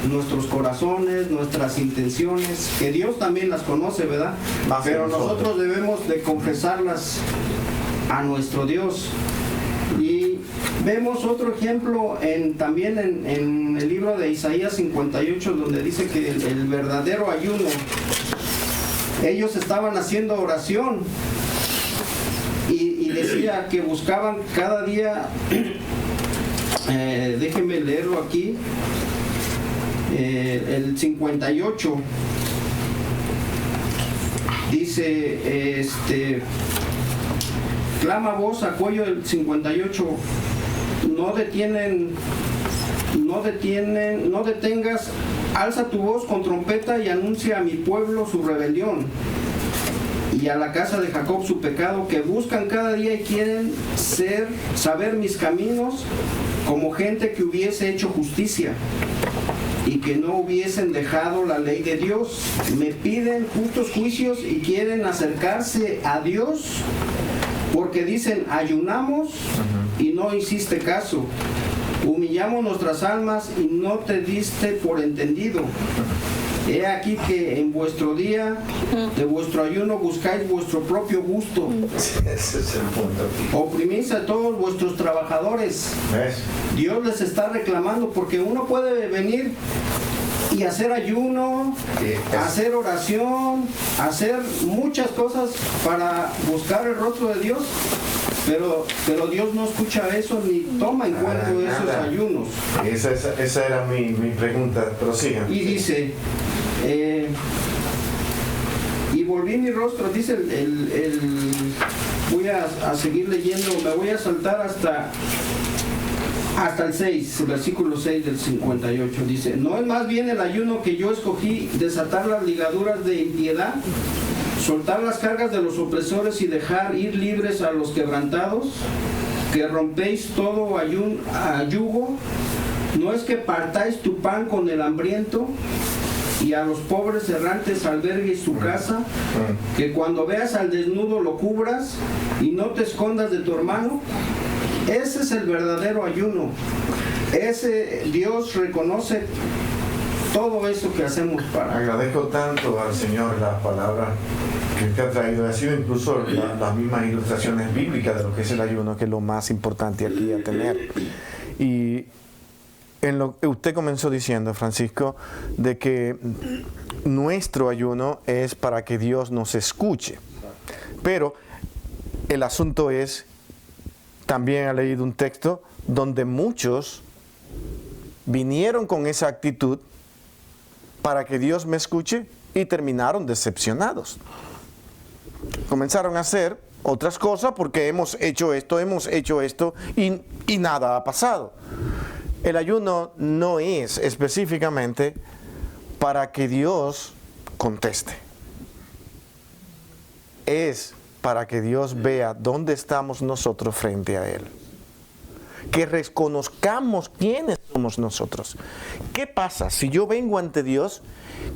nuestros corazones, nuestras intenciones, que Dios también las conoce, ¿verdad? Pero nosotros debemos de confesarlas a nuestro Dios. Y vemos otro ejemplo también en el libro de Isaías 58, donde dice que el verdadero ayuno, ellos estaban haciendo oración y decía que buscaban cada día, déjenme leerlo aquí, el 58 dice, clama voz a cuello, del 58, no detengas, alza tu voz con trompeta y anuncia a mi pueblo su rebelión y a la casa de Jacob su pecado, que buscan cada día y quieren saber mis caminos, como gente que hubiese hecho justicia y que no hubiesen dejado la ley de Dios. Me piden justos juicios y quieren acercarse a Dios, porque dicen, ayunamos y no hiciste caso, humillamos nuestras almas y no te diste por entendido. He aquí que en vuestro día de vuestro ayuno buscáis vuestro propio gusto. Ese es el punto. Oprimís a todos vuestros trabajadores. ¿Ves? Dios les está reclamando, porque uno puede venir y hacer ayuno, hacer oración, hacer muchas cosas para buscar el rostro de Dios, pero Dios no escucha eso ni toma en cuenta esos ayunos. Esa era mi pregunta, pero sigan. Y dice, y volví mi rostro, dice voy a seguir leyendo, me voy a saltar hasta hasta el 6, versículo 6 del 58. Dice, ¿no es más bien el ayuno que yo escogí desatar las ligaduras de impiedad, soltar las cargas de los opresores y dejar ir libres a los quebrantados? Que rompéis todo yugo. ¿No es que partáis tu pan con el hambriento y a los pobres errantes albergues su casa? Que cuando veas al desnudo lo cubras y no te escondas de tu hermano. Ese es el verdadero ayuno. Ese Dios reconoce todo eso que hacemos para. Agradezco tanto al Señor las palabras que usted ha traído. Ha sido incluso las mismas ilustraciones bíblicas de lo que es el ayuno. Ayuno, que es lo más importante aquí a tener. Y en lo que usted comenzó diciendo, Francisco, de que nuestro ayuno es para que Dios nos escuche. Pero el asunto es, también ha leído un texto donde muchos vinieron con esa actitud para que Dios me escuche y terminaron decepcionados. Comenzaron a hacer otras cosas porque hemos hecho esto y nada ha pasado. El ayuno no es específicamente para que Dios conteste. Es para que Dios vea dónde estamos nosotros frente a Él. Que reconozcamos quiénes somos nosotros. ¿Qué pasa si yo vengo ante Dios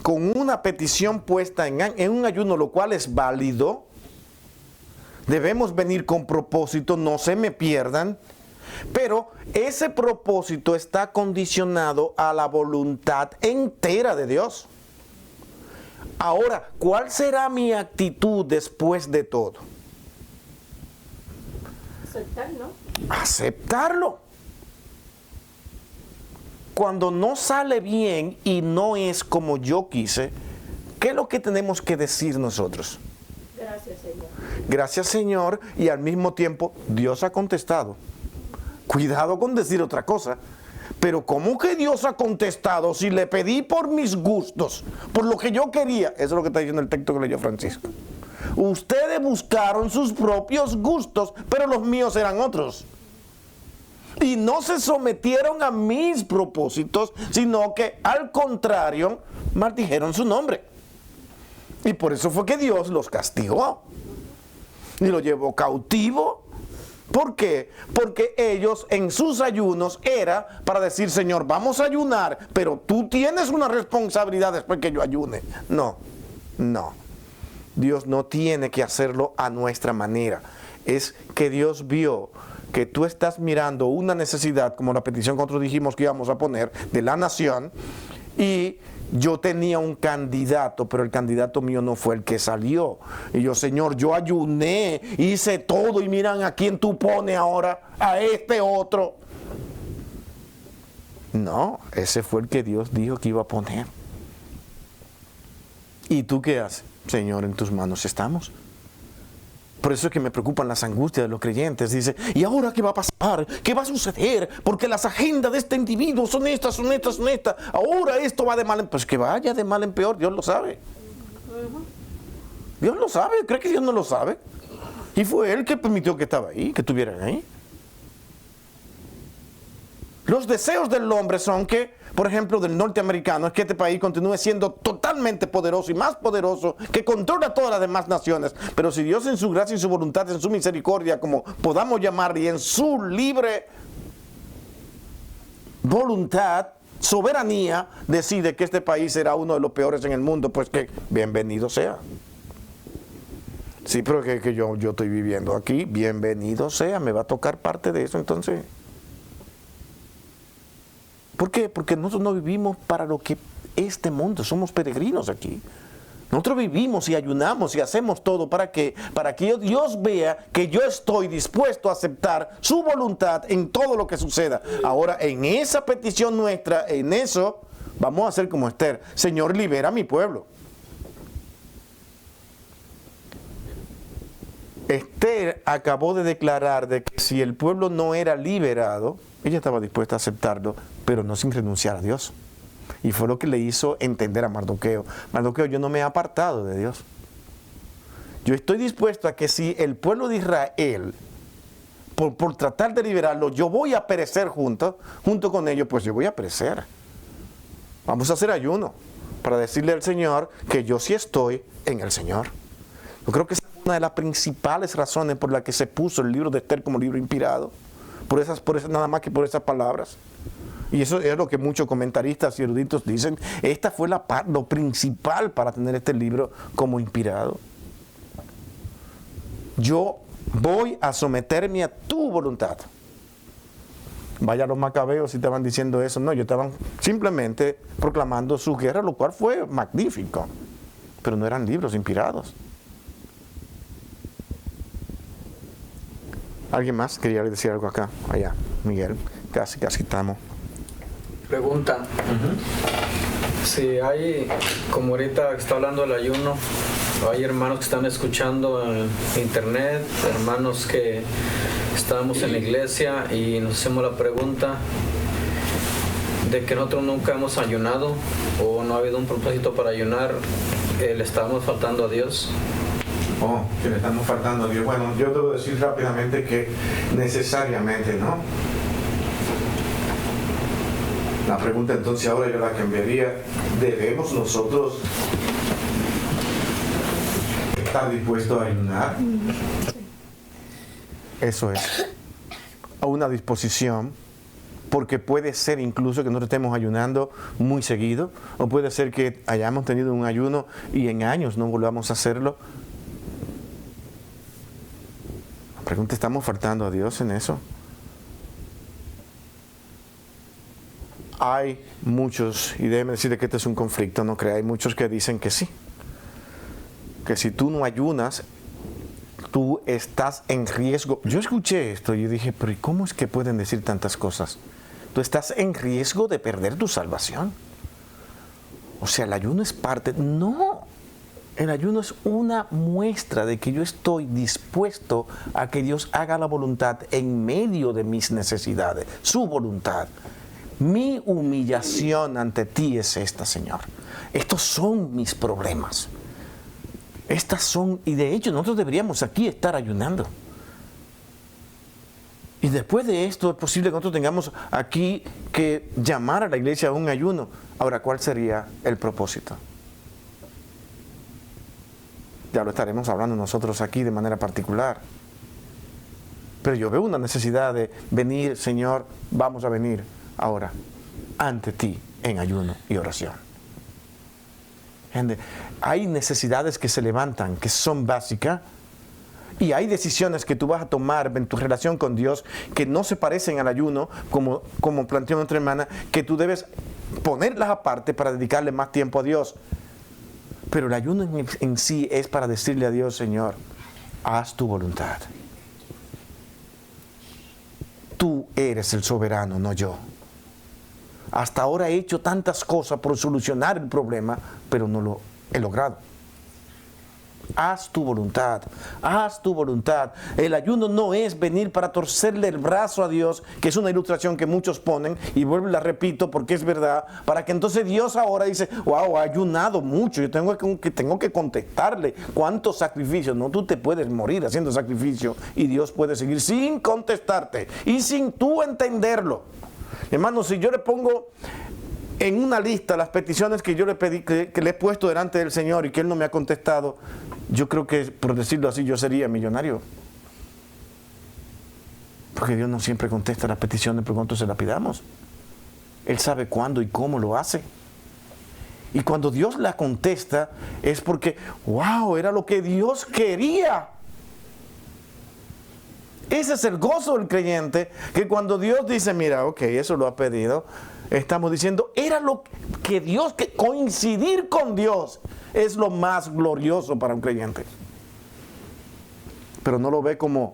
con una petición puesta en un ayuno, lo cual es válido? Debemos venir con propósito, no se me pierdan, pero ese propósito está condicionado a la voluntad entera de Dios. Ahora, ¿cuál será mi actitud después de todo? Aceptarlo. Aceptarlo. Cuando no sale bien y no es como yo quise, ¿qué es lo que tenemos que decir nosotros? Gracias, Señor. Gracias, Señor, y al mismo tiempo Dios ha contestado. Cuidado con decir otra cosa. Pero ¿cómo que Dios ha contestado si le pedí por mis gustos, por lo que yo quería? Eso es lo que está diciendo el texto que leyó Francisco. Ustedes buscaron sus propios gustos, pero los míos eran otros. Y no se sometieron a mis propósitos, sino que al contrario, maldijeron su nombre. Y por eso fue que Dios los castigó y los llevó cautivo. ¿Por qué? Porque ellos en sus ayunos era para decir, Señor, vamos a ayunar, pero tú tienes una responsabilidad después que yo ayune. No. Dios no tiene que hacerlo a nuestra manera. Es que Dios vio que tú estás mirando una necesidad, como la petición que nosotros dijimos que íbamos a poner, de la nación, y yo tenía un candidato, pero el candidato mío no fue el que salió. Y yo, Señor, yo ayuné, hice todo, y miran a quién tú pones ahora, a este otro. No, ese fue el que Dios dijo que iba a poner. ¿Y tú qué haces? Señor, en tus manos estamos. Por eso es que me preocupan las angustias de los creyentes. Dice, ¿y ahora qué va a pasar? ¿Qué va a suceder? Porque las agendas de este individuo son estas. Ahora esto va de mal en peor. Pues que vaya de mal en peor, Dios lo sabe. Dios lo sabe. ¿Cree que Dios no lo sabe? Y fue Él que permitió que estaba ahí, que estuvieran ahí. Los deseos del hombre son que, por ejemplo, del norteamericano, es que este país continúe siendo totalmente poderoso y más poderoso, que controla todas las demás naciones. Pero si Dios en su gracia y su voluntad, en su misericordia, como podamos llamar, y en su libre voluntad, soberanía, decide que este país será uno de los peores en el mundo, pues que bienvenido sea. Sí, pero que yo estoy viviendo aquí, bienvenido sea, me va a tocar parte de eso entonces. ¿Por qué? Porque nosotros no vivimos para lo que este mundo, somos peregrinos aquí. Nosotros vivimos y ayunamos y hacemos todo para que Dios vea que yo estoy dispuesto a aceptar su voluntad en todo lo que suceda. Ahora, en esa petición nuestra, en eso, vamos a hacer como Esther. Señor, libera a mi pueblo. Esther acabó de declarar de que si el pueblo no era liberado, ella estaba dispuesta a aceptarlo, pero no sin renunciar a Dios. Y fue lo que le hizo entender a Mardoqueo. Mardoqueo, yo no me he apartado de Dios. Yo estoy dispuesto a que si el pueblo de Israel por tratar de liberarlo, yo voy a perecer junto con ellos, pues yo voy a perecer. Vamos a hacer ayuno para decirle al Señor que yo sí estoy en el Señor. Yo creo que esa es una de las principales razones por las que se puso el libro de Esther como libro inspirado. Por esas, nada más que por esas palabras. Y eso es lo que muchos comentaristas y eruditos dicen. Esta fue lo principal para tener este libro como inspirado. Yo voy a someterme a tu voluntad. Vaya los macabeos si estaban diciendo eso. No, ellos estaban simplemente proclamando su guerra, lo cual fue magnífico. Pero no eran libros inspirados. ¿Alguien más quería decir algo acá? Allá, Miguel. Casi estamos. Pregunta. Si hay, como ahorita está hablando del ayuno, hay hermanos que están escuchando en internet, hermanos que estamos en la iglesia y nos hacemos la pregunta de que nosotros nunca hemos ayunado o no ha habido un propósito para ayunar, le estamos faltando a Dios. Oh, que le estamos faltando a Dios. Bueno, yo debo decir rápidamente que necesariamente, ¿no? La pregunta entonces ahora yo la cambiaría. ¿Debemos nosotros estar dispuestos a ayunar? Eso es. A una disposición, porque puede ser incluso que nosotros estemos ayunando muy seguido, o puede ser que hayamos tenido un ayuno y en años no volvamos a hacerlo. La pregunta, ¿estamos faltando a Dios en eso? Hay muchos, y déjeme decirle que este es un conflicto, no crea, hay muchos que dicen que sí. Que si tú no ayunas, tú estás en riesgo. Yo escuché esto y yo dije, pero ¿y cómo es que pueden decir tantas cosas? Tú estás en riesgo de perder tu salvación. O sea, el ayuno es parte. No, el ayuno es una muestra de que yo estoy dispuesto a que Dios haga la voluntad en medio de mis necesidades, su voluntad. Mi humillación ante ti es esta, Señor. Estos son mis problemas. Estas son, y de hecho nosotros deberíamos aquí estar ayunando. Y después de esto es posible que nosotros tengamos aquí que llamar a la iglesia a un ayuno. Ahora, ¿cuál sería el propósito? Ya lo estaremos hablando nosotros aquí de manera particular. Pero yo veo una necesidad de venir, Señor, vamos a venir ahora ante ti en ayuno y oración. Gente, hay necesidades que se levantan, que son básicas, y hay decisiones que tú vas a tomar en tu relación con Dios que no se parecen al ayuno, como planteó nuestra hermana, que tú debes ponerlas aparte para dedicarle más tiempo a Dios. Pero el ayuno en sí es para decirle a Dios, Señor, haz tu voluntad. Tú eres el soberano, no yo. Hasta ahora he hecho tantas cosas por solucionar el problema, pero no lo he logrado. Haz tu voluntad, haz tu voluntad. El ayuno no es venir para torcerle el brazo a Dios, que es una ilustración que muchos ponen, y vuelvo y la repito porque es verdad, para que entonces Dios ahora dice, wow, ha ayunado mucho, yo tengo que contestarle cuántos sacrificios. No, tú te puedes morir haciendo sacrificio y Dios puede seguir sin contestarte y sin tú entenderlo. Hermano, si yo le pongo en una lista las peticiones que yo le pedí, que le he puesto delante del Señor y que Él no me ha contestado, yo creo que, por decirlo así, yo sería millonario. Porque Dios no siempre contesta las peticiones por cuanto se las pidamos. Él sabe cuándo y cómo lo hace. Y cuando Dios la contesta es porque, wow, era lo que Dios quería. Ese es el gozo del creyente, que cuando Dios dice, mira, ok, eso lo ha pedido, estamos diciendo, era lo que Dios, que coincidir con Dios es lo más glorioso para un creyente. Pero no lo ve como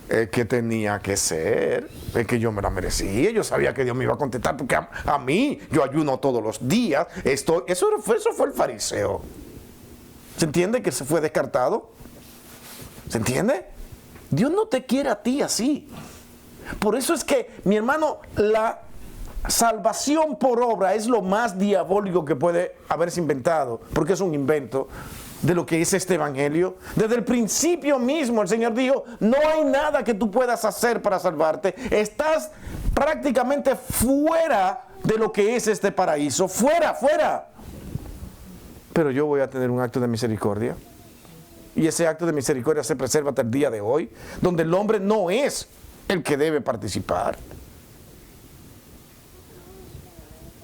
que tenía que ser, es que yo me la merecía, yo sabía que Dios me iba a contestar, porque a mí, yo ayuno todos los días, eso fue el fariseo. ¿Se entiende que se fue descartado? ¿Se entiende? Dios no te quiere a ti así. Por eso es que, mi hermano, la salvación por obra es lo más diabólico que puede haberse inventado, porque es un invento. de lo que es este evangelio? Desde el principio mismo el Señor dijo, no hay nada que tú puedas hacer para salvarte. Estás prácticamente fuera de lo que es este paraíso. Fuera. Pero yo voy a tener un acto de misericordia. Y ese acto de misericordia se preserva hasta el día de hoy, donde el hombre no es el que debe participar.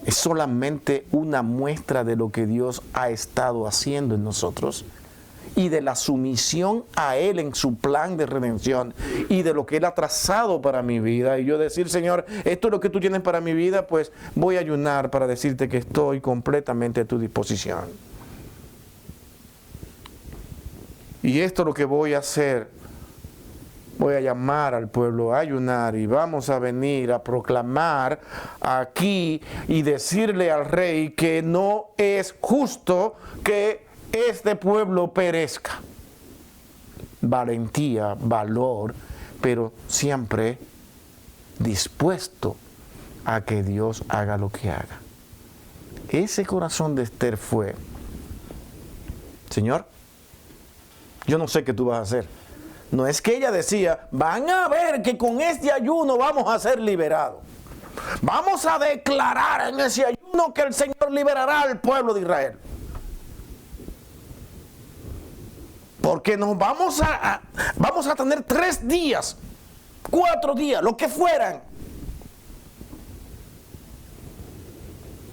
Es solamente una muestra de lo que Dios ha estado haciendo en nosotros y de la sumisión a Él en su plan de redención y de lo que Él ha trazado para mi vida. Y yo decir, Señor, esto es lo que tú tienes para mi vida, pues voy a ayunar para decirte que estoy completamente a tu disposición. Y esto es lo que voy a hacer. Voy a llamar al pueblo a ayunar y vamos a venir a proclamar aquí y decirle al rey que no es justo que este pueblo perezca. Valentía, valor, pero siempre dispuesto a que Dios haga lo que haga. Ese corazón de Esther fue, Señor, yo no sé qué tú vas a hacer. No es que ella decía, van a ver que con este ayuno vamos a ser liberados. Vamos a declarar en ese ayuno que el Señor liberará al pueblo de Israel. Porque nos vamos a tener 3 días, 4 días, lo que fueran.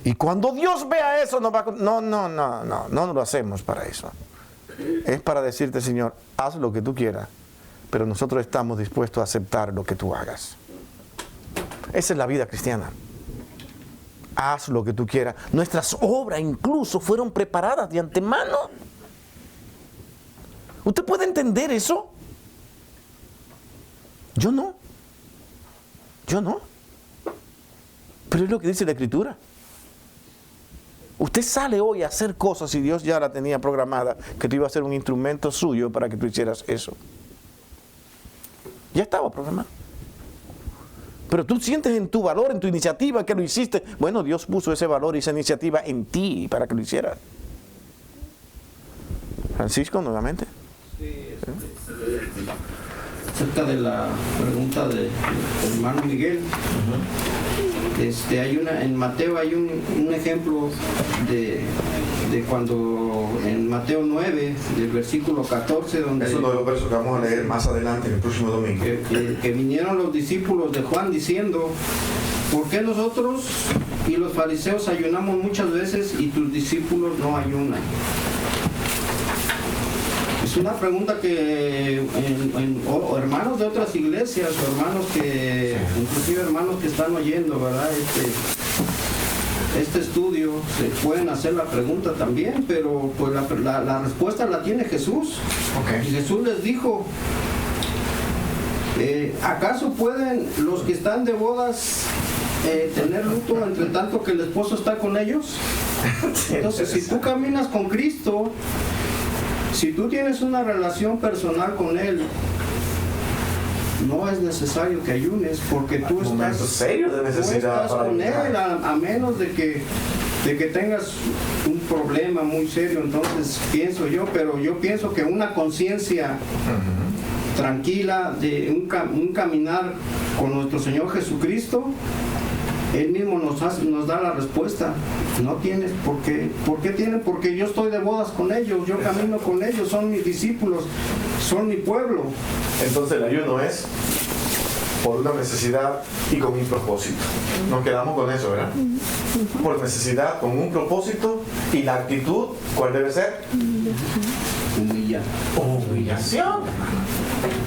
Y cuando Dios vea eso, nos va a... No lo hacemos para eso. Es para decirte, Señor, haz lo que tú quieras, pero nosotros estamos dispuestos a aceptar lo que tú hagas. Esa es la vida cristiana. Haz lo que tú quieras. Nuestras obras incluso fueron preparadas de antemano. ¿Usted puede entender eso? Yo no. Pero es lo que dice la Escritura. Usted sale hoy a hacer cosas y Dios ya la tenía programada, que tú ibas a ser un instrumento suyo para que tú hicieras eso. Ya estaba programado. Pero tú sientes en tu valor, en tu iniciativa que lo hiciste. Bueno, Dios puso ese valor y esa iniciativa en ti para que lo hicieras. Francisco, nuevamente. Sí, acerca de la pregunta del hermano Miguel. Hay en Mateo hay un ejemplo de cuando en Mateo 9, del versículo 14, donde... Eso es uno de los versos que vamos a leer más adelante, el próximo domingo. Que vinieron los discípulos de Juan diciendo, ¿por qué nosotros y los fariseos ayunamos muchas veces y tus discípulos no ayunan? Es una pregunta que hermanos de otras iglesias, o hermanos que, inclusive hermanos que están oyendo, ¿verdad? Este estudio, se pueden hacer la pregunta también, pero pues la respuesta la tiene Jesús. Okay. Y Jesús les dijo, ¿acaso pueden los que están de bodas tener luto entre tanto que el esposo está con ellos? Entonces, si tú caminas con Cristo, si tú tienes una relación personal con Él, no es necesario que ayunes, porque tú estás serio de necesidad con Él, a menos de que tengas un problema muy serio. Entonces pienso yo, pero yo pienso que una conciencia tranquila, de un caminar con nuestro Señor Jesucristo, Él mismo nos da la respuesta. No tienes por qué. ¿Por qué tienen? Porque yo estoy de bodas con ellos, yo camino con ellos, son mis discípulos, son mi pueblo. Entonces el ayuno es por una necesidad y con un propósito. Nos quedamos con eso, ¿verdad? Por necesidad, con un propósito, y la actitud, ¿cuál debe ser? Humillación.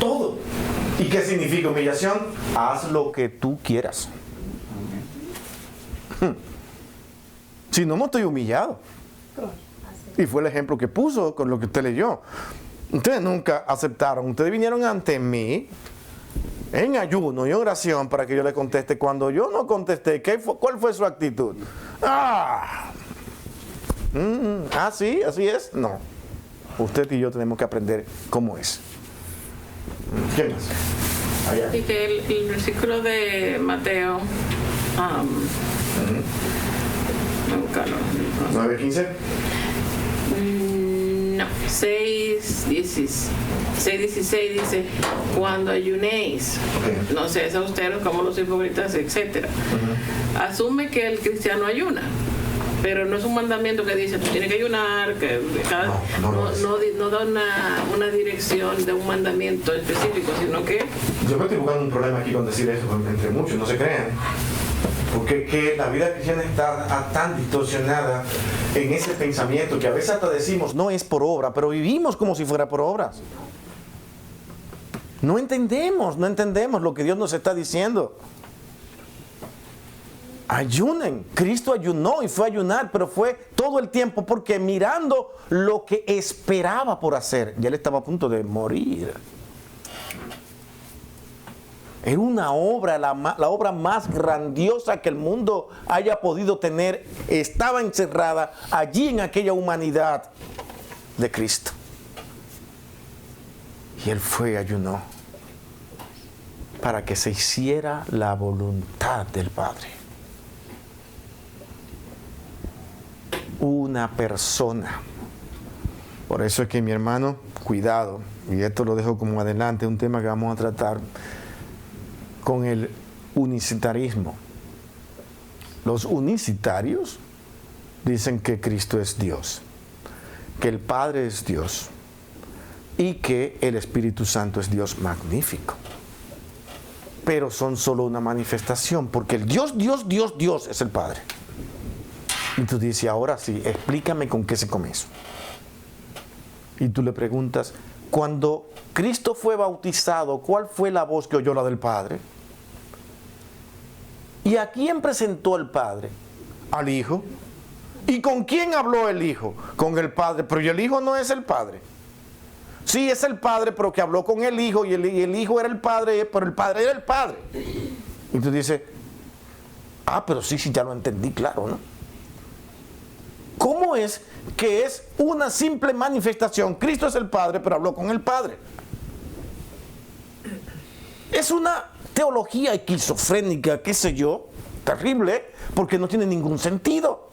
Todo. ¿Y qué significa humillación? Haz lo que tú quieras. Si no estoy humillado. Y fue el ejemplo que puso con lo que usted leyó. Ustedes nunca aceptaron. Ustedes vinieron ante mí en ayuno y oración para que yo le conteste. Cuando yo no contesté, ¿cuál fue su actitud? Sí, así es. No. Usted y yo tenemos que aprender cómo es. ¿Qué más? Allá. Y que el versículo de Mateo 9:15. No. 6:16 dice, cuando ayunéis, no seáis austeros como los hipócritas, etc. Asume que el cristiano ayuna, pero no es un mandamiento que dice, tú tienes que ayunar, que no da una dirección de un mandamiento específico, sino que... Yo me estoy buscando un problema aquí con decir eso, entre muchos, no se crean. Porque que la vida cristiana está tan distorsionada en ese pensamiento que a veces hasta decimos, No es por obra, pero vivimos como si fuera por obras. No entendemos lo que Dios nos está diciendo. Ayunen. Cristo ayunó y fue a ayunar, pero fue todo el tiempo porque mirando lo que esperaba por hacer. Ya él estaba a punto de morir. Era una obra, la obra más grandiosa que el mundo haya podido tener. Estaba encerrada allí en aquella humanidad de Cristo. Y él fue y ayunó para que se hiciera la voluntad del Padre. Una persona. Por eso es que, mi hermano, cuidado, y esto lo dejo como adelante, un tema que vamos a tratar con el unicitarismo. Los unicitarios dicen que Cristo es Dios, que el Padre es Dios y que el Espíritu Santo es Dios magnífico. Pero son solo una manifestación, porque el Dios es el Padre. Y tú dices, ahora sí, explícame con qué se come eso. Y tú le preguntas, cuando Cristo fue bautizado, ¿cuál fue la voz que oyó? La del Padre. ¿Y a quién presentó el Padre? Al Hijo. ¿Y con quién habló el Hijo? Con el Padre. Pero el Hijo no es el Padre. Sí, es el Padre, pero que habló con el Hijo, y el Hijo era el Padre, pero el Padre era el Padre. Y tú dices, pero sí, ya lo entendí, claro, ¿no? ¿Cómo es que es una simple manifestación? Cristo es el Padre, pero habló con el Padre. Es una teología esquizofrénica, qué sé yo, terrible, porque no tiene ningún sentido.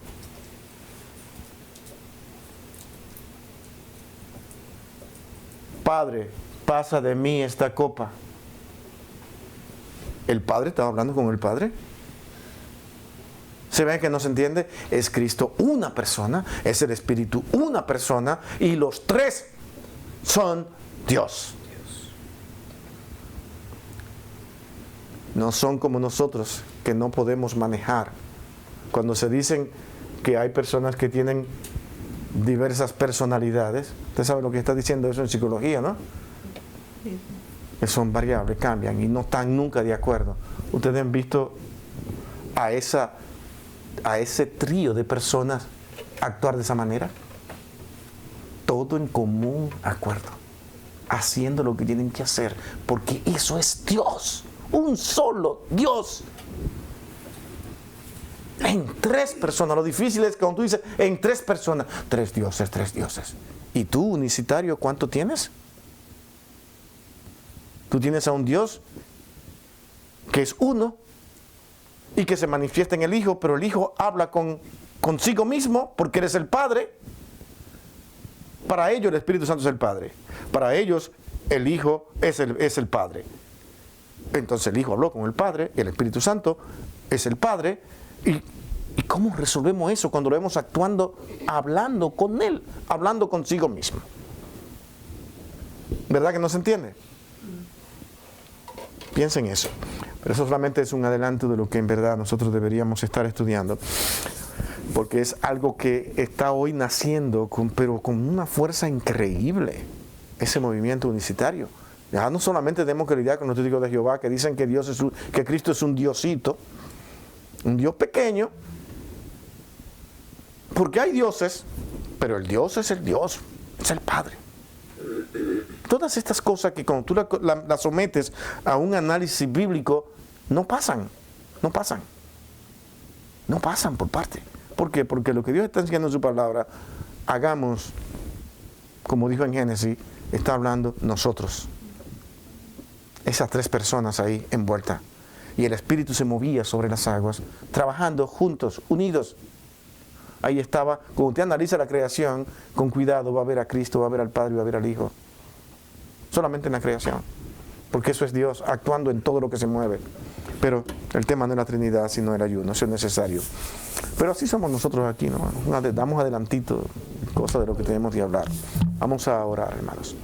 Padre, pasa de mí esta copa. ¿El Padre estaba hablando con el Padre? ¿Se ve que no se entiende? Es Cristo una persona, es el Espíritu una persona, y los tres son Dios. No son como nosotros, que no podemos manejar. Cuando se dicen que hay personas que tienen diversas personalidades, usted sabe lo que está diciendo eso en psicología, ¿no? Que son variables, cambian y no están nunca de acuerdo. Ustedes han visto a ese trío de personas actuar de esa manera. Todo en común acuerdo, haciendo lo que tienen que hacer, porque eso es Dios, un solo Dios. En tres personas. Lo difícil es que cuando tú dices en tres personas, tres dioses. ¿Y tú, unicitario, cuánto tienes? Tú tienes a un Dios que es uno y que se manifiesta en el Hijo, pero el Hijo habla consigo mismo porque eres el Padre. Para ellos el Espíritu Santo es el Padre. Para ellos el Hijo es el Padre. Entonces el Hijo habló con el Padre, el Espíritu Santo es el Padre. ¿Y cómo resolvemos eso cuando lo vemos actuando, hablando con Él, hablando consigo mismo? ¿Verdad que no se entiende? Piensen eso. Pero eso solamente es un adelanto de lo que en verdad nosotros deberíamos estar estudiando, porque es algo que está hoy naciendo, pero con una fuerza increíble, ese movimiento unicitario. Ya no solamente tenemos que lidiar con los testigos de Jehová que dicen que Cristo es un diosito, un Dios pequeño, porque hay dioses, pero el Dios es el Dios, es el Padre. Todas estas cosas que cuando tú las sometes a un análisis bíblico, no pasan por parte. ¿Por qué? Porque lo que Dios está enseñando en su palabra, hagamos, como dijo en Génesis, está hablando nosotros. Esas tres personas ahí envueltas. Y el Espíritu se movía sobre las aguas, trabajando juntos, unidos. Ahí estaba. Cuando usted analiza la creación, con cuidado va a ver a Cristo, va a ver al Padre, va a ver al Hijo. Solamente en la creación. Porque eso es Dios actuando en todo lo que se mueve. Pero el tema no es la Trinidad, sino el ayuno. Eso es necesario. Pero así somos nosotros aquí, ¿no? Damos adelantito cosas de lo que tenemos que hablar. Vamos a orar, hermanos.